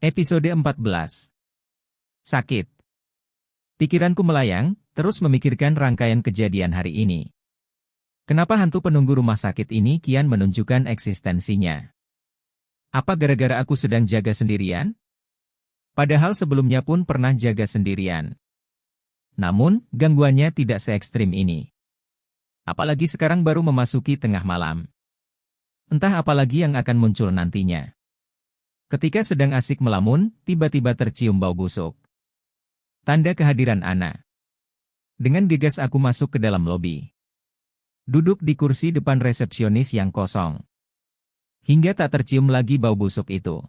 Episode 14. Sakit. Pikiranku melayang, terus memikirkan rangkaian kejadian hari ini. Kenapa hantu penunggu rumah sakit ini kian menunjukkan eksistensinya? Apa gara-gara aku sedang jaga sendirian? Padahal sebelumnya pun pernah jaga sendirian. Namun, gangguannya tidak se-ekstrim ini. Apalagi sekarang baru memasuki tengah malam. Entah apalagi yang akan muncul nantinya. Ketika sedang asik melamun, tiba-tiba tercium bau busuk. Tanda kehadiran Ana. Dengan gegas aku masuk ke dalam lobi. Duduk di kursi depan resepsionis yang kosong. Hingga tak tercium lagi bau busuk itu.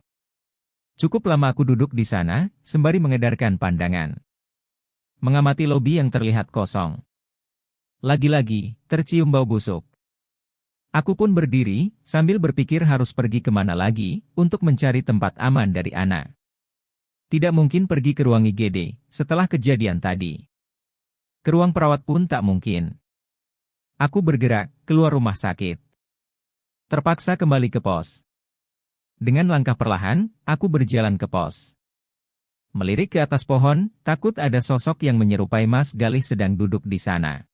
Cukup lama aku duduk di sana, sembari mengedarkan pandangan. Mengamati lobi yang terlihat kosong. Lagi-lagi, tercium bau busuk. Aku pun berdiri, sambil berpikir harus pergi kemana lagi, untuk mencari tempat aman dari Ana. Tidak mungkin pergi ke ruang IGD, setelah kejadian tadi. Ke ruang perawat pun tak mungkin. Aku bergerak, keluar rumah sakit. Terpaksa kembali ke pos. Dengan langkah perlahan, aku berjalan ke pos. Melirik ke atas pohon, takut ada sosok yang menyerupai Mas Galih sedang duduk di sana.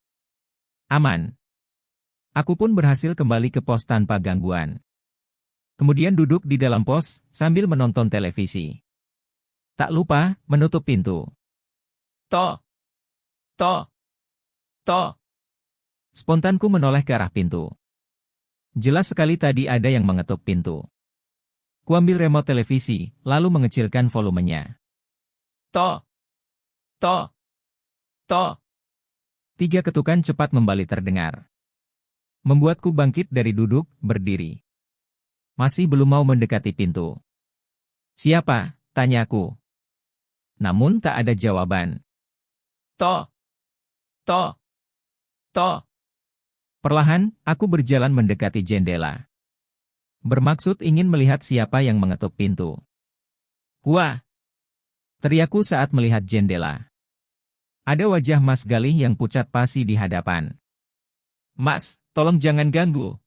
Aman. Aku pun berhasil kembali ke pos tanpa gangguan. Kemudian duduk di dalam pos, sambil menonton televisi. Tak lupa, menutup pintu. Toh! Toh! Toh! Spontanku menoleh ke arah pintu. Jelas sekali tadi ada yang mengetuk pintu. Kuambil remote televisi, lalu mengecilkan volumenya. Toh! Toh! Toh! 3 ketukan cepat membalik terdengar. Membuatku bangkit dari duduk, berdiri. Masih belum mau mendekati pintu. Siapa? Tanyaku. Namun tak ada jawaban. Toh! Toh! Toh! Perlahan, aku berjalan mendekati jendela. Bermaksud ingin melihat siapa yang mengetuk pintu. Wah! Teriakku saat melihat jendela. Ada wajah Mas Galih yang pucat pasi di hadapan. Mas, tolong jangan ganggu.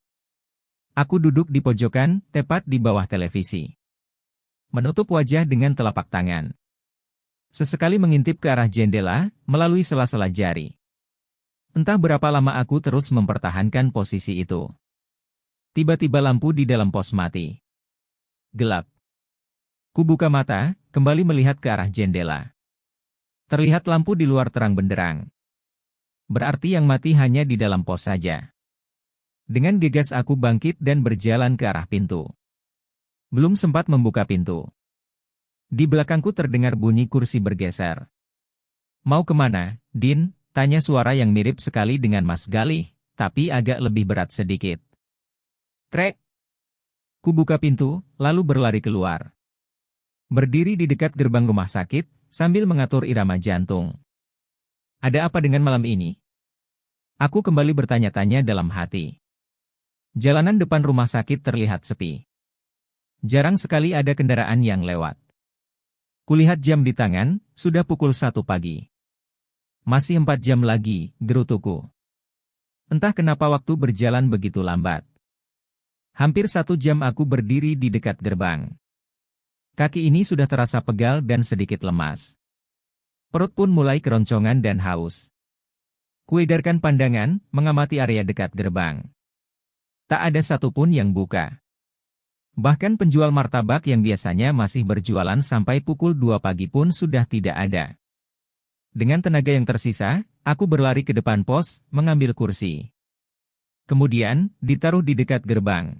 Aku duduk di pojokan, tepat di bawah televisi. Menutup wajah dengan telapak tangan. Sesekali mengintip ke arah jendela, melalui sela-sela jari. Entah berapa lama aku terus mempertahankan posisi itu. Tiba-tiba lampu di dalam pos mati. Gelap. Kubuka mata, kembali melihat ke arah jendela. Terlihat lampu di luar terang benderang. Berarti yang mati hanya di dalam pos saja. Dengan gegas aku bangkit dan berjalan ke arah pintu. Belum sempat membuka pintu. Di belakangku terdengar bunyi kursi bergeser. Mau kemana, Din? Tanya suara yang mirip sekali dengan Mas Galih, tapi agak lebih berat sedikit. Krek! Kubuka pintu, lalu berlari keluar. Berdiri di dekat gerbang rumah sakit, sambil mengatur irama jantung. Ada apa dengan malam ini? Aku kembali bertanya-tanya dalam hati. Jalanan depan rumah sakit terlihat sepi. Jarang sekali ada kendaraan yang lewat. Kulihat jam di tangan, sudah pukul 1 pagi. Masih 4 jam lagi, gerutuku. Entah kenapa waktu berjalan begitu lambat. Hampir 1 jam aku berdiri di dekat gerbang. Kaki ini sudah terasa pegal dan sedikit lemas. Perut pun mulai keroncongan dan haus. Kuedarkan pandangan, mengamati area dekat gerbang. Tak ada satupun yang buka. Bahkan penjual martabak yang biasanya masih berjualan sampai pukul 2 pagi pun sudah tidak ada. Dengan tenaga yang tersisa, aku berlari ke depan pos, mengambil kursi. Kemudian, ditaruh di dekat gerbang.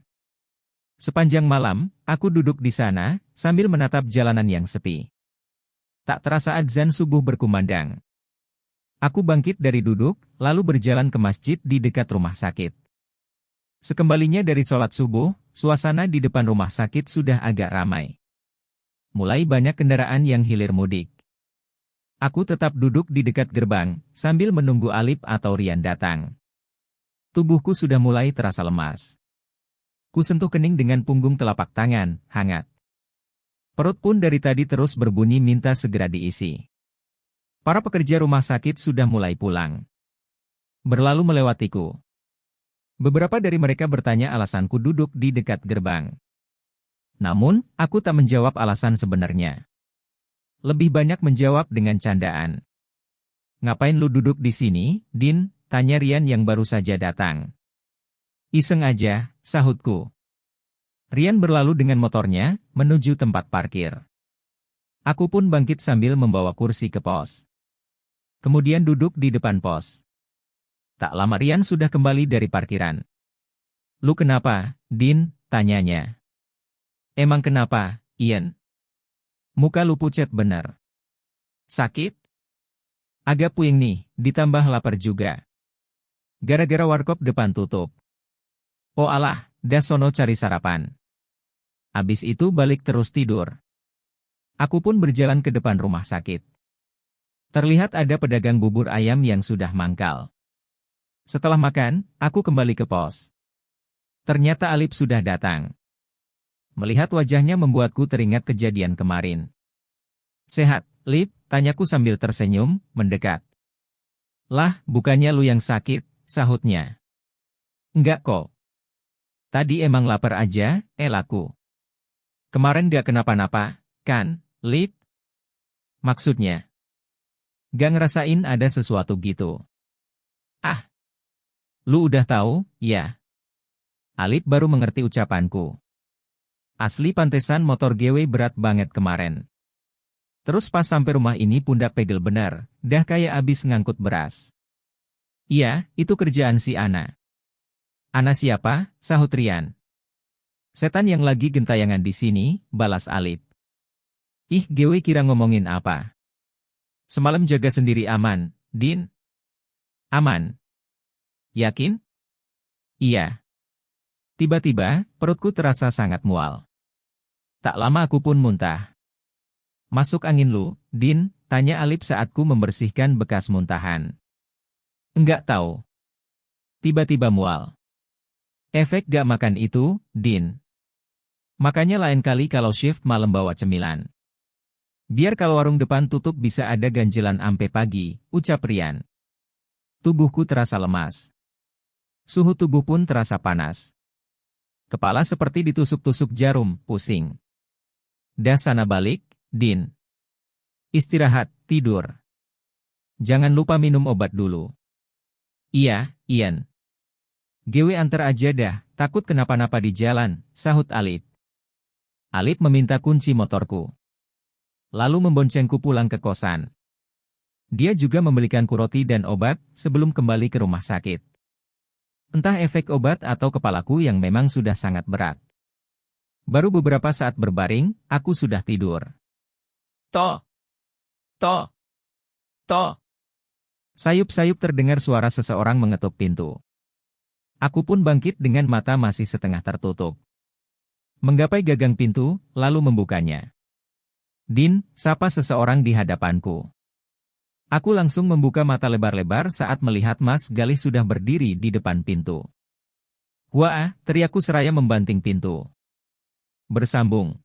Sepanjang malam, aku duduk di sana, sambil menatap jalanan yang sepi. Tak terasa adzan subuh berkumandang. Aku bangkit dari duduk, lalu berjalan ke masjid di dekat rumah sakit. Sekembalinya dari sholat subuh, suasana di depan rumah sakit sudah agak ramai. Mulai banyak kendaraan yang hilir mudik. Aku tetap duduk di dekat gerbang, sambil menunggu Alip atau Rian datang. Tubuhku sudah mulai terasa lemas. Kusentuh kening dengan punggung telapak tangan, hangat. Perut pun dari tadi terus berbunyi minta segera diisi. Para pekerja rumah sakit sudah mulai pulang. Berlalu melewatiku. Beberapa dari mereka bertanya alasanku duduk di dekat gerbang. Namun, aku tak menjawab alasan sebenarnya. Lebih banyak menjawab dengan candaan. Ngapain lu duduk di sini, Din? Tanya Rian yang baru saja datang. Iseng aja, sahutku. Rian berlalu dengan motornya, menuju tempat parkir. Aku pun bangkit sambil membawa kursi ke pos. Kemudian duduk di depan pos. Tak lama Rian sudah kembali dari parkiran. Lu kenapa, Din? Tanyanya. Emang kenapa, Ian? Muka lu pucat bener. Sakit? Agak puing nih, ditambah lapar juga. Gara-gara warkop depan tutup. Oh alah, dah sono cari sarapan. Abis itu balik terus tidur. Aku pun berjalan ke depan rumah sakit. Terlihat ada pedagang bubur ayam yang sudah mangkal. Setelah makan, aku kembali ke pos. Ternyata Alip sudah datang. Melihat wajahnya membuatku teringat kejadian kemarin. Sehat, Lip? Tanyaku sambil tersenyum, mendekat. Lah, bukannya lu yang sakit, sahutnya. Enggak kok. Tadi emang lapar aja, laku. Kemarin gak kenapa-napa, kan, Lip? Maksudnya? Gak ngerasain ada sesuatu gitu. Ah, lu udah tahu, ya? Alip baru mengerti ucapanku. Asli pantesan motor GW berat banget kemarin. Terus pas sampai rumah ini pundak pegel bener, dah kayak abis ngangkut beras. Iya, itu kerjaan si Ana. Ana siapa? Sahut Rian. Setan yang lagi gentayangan di sini, balas Alip. Ih, GW kira ngomongin apa? Semalam jaga sendiri aman, Din? Aman. Yakin? Iya. Tiba-tiba, perutku terasa sangat mual. Tak lama aku pun muntah. Masuk angin lu, Din? Tanya Alip saat ku membersihkan bekas muntahan. Enggak tahu. Tiba-tiba mual. Efek gak makan itu, Din. Makanya lain kali kalau shift malam bawa cemilan. Biar kalau warung depan tutup bisa ada ganjelan ampe pagi, ucap Rian. Tubuhku terasa lemas. Suhu tubuh pun terasa panas. Kepala seperti ditusuk-tusuk jarum, pusing. Dah sana balik, Din. Istirahat, tidur. Jangan lupa minum obat dulu. Iya, Ian. GW antar aja dah, takut kenapa-napa di jalan, sahut Alip. Alip meminta kunci motorku. Lalu memboncengku pulang ke kosan. Dia juga membelikanku roti dan obat sebelum kembali ke rumah sakit. Entah efek obat atau kepalaku yang memang sudah sangat berat. Baru beberapa saat berbaring, aku sudah tidur. Toh! Toh! Toh! Sayup-sayup terdengar suara seseorang mengetuk pintu. Aku pun bangkit dengan mata masih setengah tertutup. Menggapai gagang pintu, lalu membukanya. Din, sapa seseorang di hadapanku. Aku langsung membuka mata lebar-lebar saat melihat Mas Galih sudah berdiri di depan pintu. Wah, teriakku seraya membanting pintu. Bersambung.